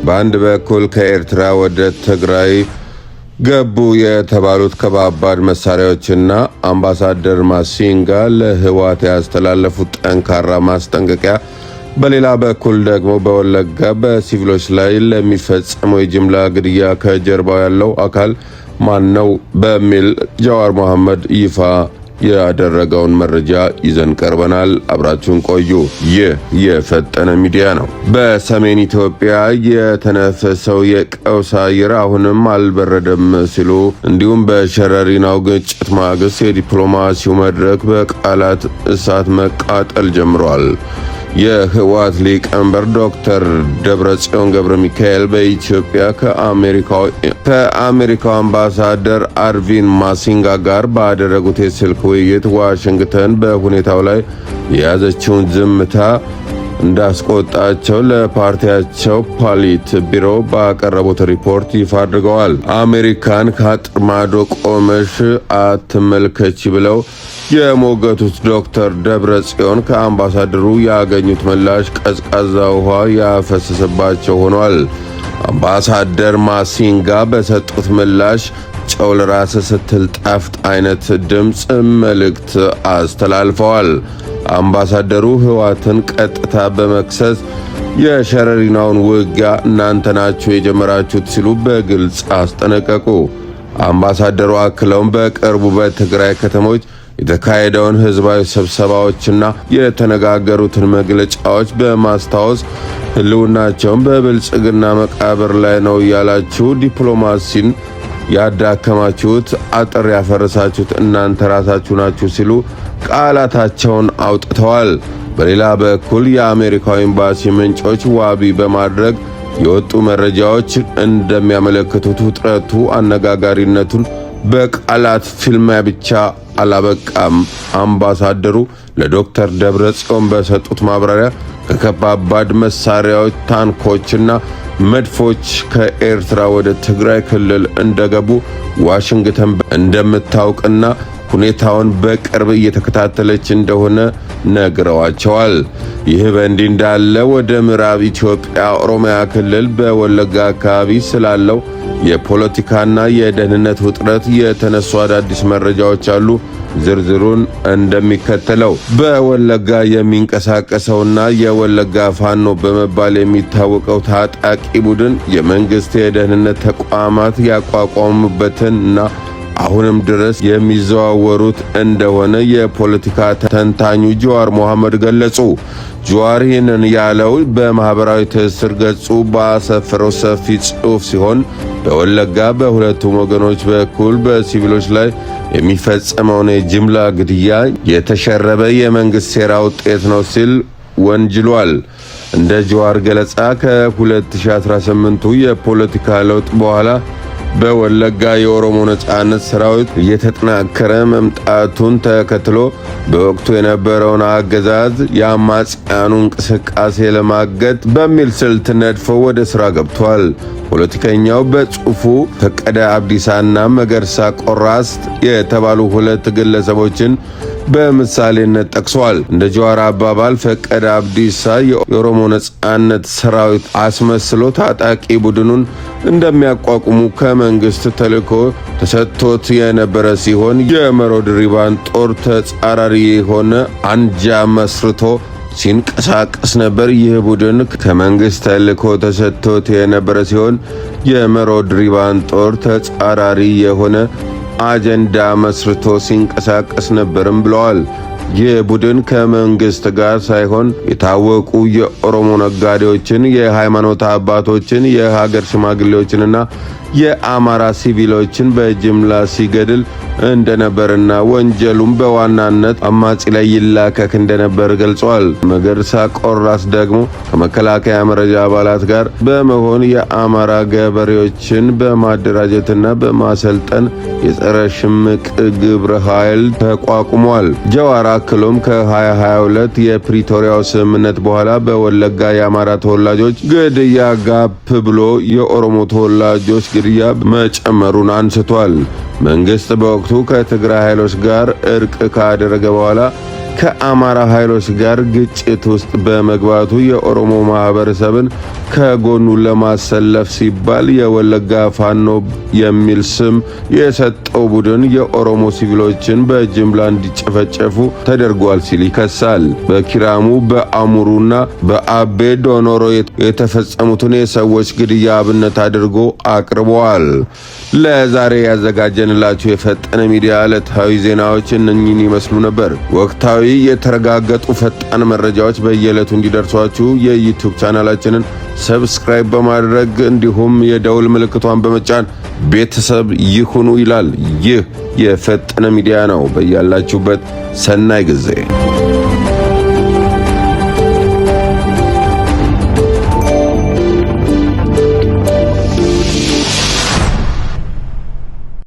በአንድ በኩል ከኤርትራ ወደ ትግራይ ገቡ የተባሉት ከባባድ መሳሪያዎችና አምባሳደር ማሲንጋ ለህወሓት ያስተላለፉት ጠንካራ ማስጠንቀቂያ፣ በሌላ በኩል ደግሞ በወለጋ በሲቪሎች ላይ ለሚፈጸመው የጅምላ ግድያ ከጀርባው ያለው አካል ማን ነው በሚል ጃዋር መሐመድ ይፋ ያደረገውን መረጃ ይዘን ቀርበናል። አብራችሁን ቆዩ። ይህ የፈጠነ ሚዲያ ነው። በሰሜን ኢትዮጵያ የተነፈሰው የቀውስ አየር አሁንም አልበረደም ሲሉ እንዲሁም በሸረሪናው ግጭት ማግስት የዲፕሎማሲው መድረክ በቃላት እሳት መቃጠል ጀምሯል። የህወሓት ሊቀመንበር ዶክተር ደብረጽዮን ገብረ ሚካኤል በኢትዮጵያ ከአሜሪካው አምባሳደር አርቪን ማሲንጋ ጋር ባደረጉት የስልክ ውይይት ዋሽንግተን በሁኔታው ላይ የያዘችውን ዝምታ እንዳስቆጣቸው ለፓርቲያቸው ፖሊት ቢሮ ባቀረቡት ሪፖርት ይፋ አድርገዋል። አሜሪካን ከአጥር ማዶ ቆመሽ አትመልከች ብለው የሞገቱት ዶክተር ደብረጽዮን ከአምባሳደሩ ያገኙት ምላሽ ቀዝቃዛ ውሃ ያፈሰሰባቸው ሆኗል። አምባሳደር ማሲንጋ በሰጡት ምላሽ ጨው ለራስ ስትል ጣፍጥ አይነት ድምፅ መልእክት አስተላልፈዋል። አምባሳደሩ ህወሓትን ቀጥታ በመክሰስ የሸረሪናውን ውጊያ እናንተ ናችሁ የጀመራችሁት ሲሉ በግልጽ አስጠነቀቁ። አምባሳደሩ አክለውም በቅርቡ በትግራይ ከተሞች የተካሄደውን ህዝባዊ ስብሰባዎችና የተነጋገሩትን መግለጫዎች በማስታወስ ህልውናቸውን በብልጽግና መቃብር ላይ ነው ያላችሁ፣ ዲፕሎማሲን ያዳከማችሁት፣ አጥር ያፈረሳችሁት እናንተ ራሳችሁ ናችሁ ሲሉ ቃላታቸውን አውጥተዋል። በሌላ በኩል የአሜሪካው ኤምባሲ ምንጮች ዋቢ በማድረግ የወጡ መረጃዎች እንደሚያመለክቱት ውጥረቱ አነጋጋሪነቱን በቃላት ፊልሚያ ብቻ አላበቃም። አምባሳደሩ ለዶክተር ደብረጽዮን በሰጡት ማብራሪያ ከከባድ መሳሪያዎች፣ ታንኮችና መድፎች ከኤርትራ ወደ ትግራይ ክልል እንደገቡ ዋሽንግተን እንደምታውቅና ሁኔታውን በቅርብ እየተከታተለች እንደሆነ ነግረዋቸዋል። ይህ በእንዲህ እንዳለ ወደ ምዕራብ ኢትዮጵያ ኦሮሚያ ክልል በወለጋ አካባቢ ስላለው የፖለቲካና የደህንነት ውጥረት የተነሱ አዳዲስ መረጃዎች አሉ። ዝርዝሩን እንደሚከተለው። በወለጋ የሚንቀሳቀሰውና የወለጋ ፋኖ በመባል የሚታወቀው ታጣቂ ቡድን የመንግስት የደህንነት ተቋማት ያቋቋሙበትንና አሁንም ድረስ የሚዘዋወሩት እንደሆነ የፖለቲካ ተንታኙ ጃዋር መሐመድ ገለጹ። ጃዋር ይህንን ያለው በማህበራዊ ትስስር ገጹ ባሰፈረው ሰፊ ጽሑፍ ሲሆን በወለጋ በሁለቱም ወገኖች በኩል በሲቪሎች ላይ የሚፈጸመውን የጅምላ ግድያ የተሸረበ የመንግስት ሴራ ውጤት ነው ሲል ወንጅሏል። እንደ ጃዋር ገለጻ ከ2018ቱ የፖለቲካ ለውጥ በኋላ በወለጋ የኦሮሞ ነጻነት ሰራዊት እየተጠናከረ መምጣቱን ተከትሎ በወቅቱ የነበረውን አገዛዝ የአማጽያኑ እንቅስቃሴ ለማገድ በሚል ስልት ነድፎ ወደ ስራ ገብቷል። ፖለቲከኛው በጽሑፉ ፈቀደ አብዲሳና መገርሳ ቆራስት የተባሉ ሁለት ግለሰቦችን በምሳሌነት ጠቅሷል። እንደ ጃዋር አባባል ፈቀደ አብዲሳ የኦሮሞ ነጻነት ሰራዊት አስመስሎ ታጣቂ ቡድኑን እንደሚያቋቁሙ ከመንግስት ተልዕኮ ተሰጥቶት የነበረ ሲሆን የመሮ ድሪባን ጦር ተጻራሪ የሆነ አንጃ መስርቶ ሲንቀሳቀስ ነበር። ይህ ቡድን ከመንግስት ተልዕኮ ተሰጥቶት የነበረ ሲሆን የመሮ ድሪባን ጦር ተጻራሪ የሆነ አጀንዳ መስርቶ ሲንቀሳቀስ ነበርም ብለዋል። ይህ ቡድን ከመንግስት ጋር ሳይሆን የታወቁ የኦሮሞ ነጋዴዎችን፣ የሃይማኖት አባቶችን፣ የሀገር ሽማግሌዎችንና የአማራ ሲቪሎችን በጅምላ ሲገድል እንደነበርና ወንጀሉም በዋናነት አማጺ ላይ ይላከክ እንደነበር ገልጿል። መገርሳ ቆራስ ደግሞ ከመከላከያ መረጃ አባላት ጋር በመሆን የአማራ ገበሬዎችን በማደራጀትና በማሰልጠን የጸረ ሽምቅ ግብረ ኃይል ተቋቁሟል። ጃዋር አክሎም ከ2022 የፕሪቶሪያው ስምምነት በኋላ በወለጋ የአማራ ተወላጆች ግድያ ጋፕ ብሎ የኦሮሞ ተወላጆች ግድያ መጨመሩን አንስቷል። መንግስት በወቅቱ ከትግራይ ኃይሎች ጋር እርቅ ካደረገ በኋላ ከአማራ ኃይሎች ጋር ግጭት ውስጥ በመግባቱ የኦሮሞ ማህበረሰብን ከጎኑ ለማሰለፍ ሲባል የወለጋ ፋኖ የሚል ስም የሰጠው ቡድን የኦሮሞ ሲቪሎችን በጅምላ እንዲጨፈጨፉ ተደርጓል ሲል ይከሳል። በኪራሙ በአሙሩና በአቤ ዶኖሮ የተፈጸሙትን የሰዎች ግድያ አብነት አድርጎ አቅርበዋል። ለዛሬ ያዘጋጀንላችሁ የፈጠነ ሚዲያ ዕለታዊ ዜናዎች እነኚህን ይመስሉ ነበር። ወቅታዊ የተረጋገጡ ፈጣን መረጃዎች በየዕለቱ እንዲደርሷችሁ የዩቲዩብ ቻናላችንን ሰብስክራይብ በማድረግ እንዲሁም የደውል ምልክቷን በመጫን ቤተሰብ ይሁኑ ይላል። ይህ የፈጠነ ሚዲያ ነው። በያላችሁበት ሰናይ ጊዜ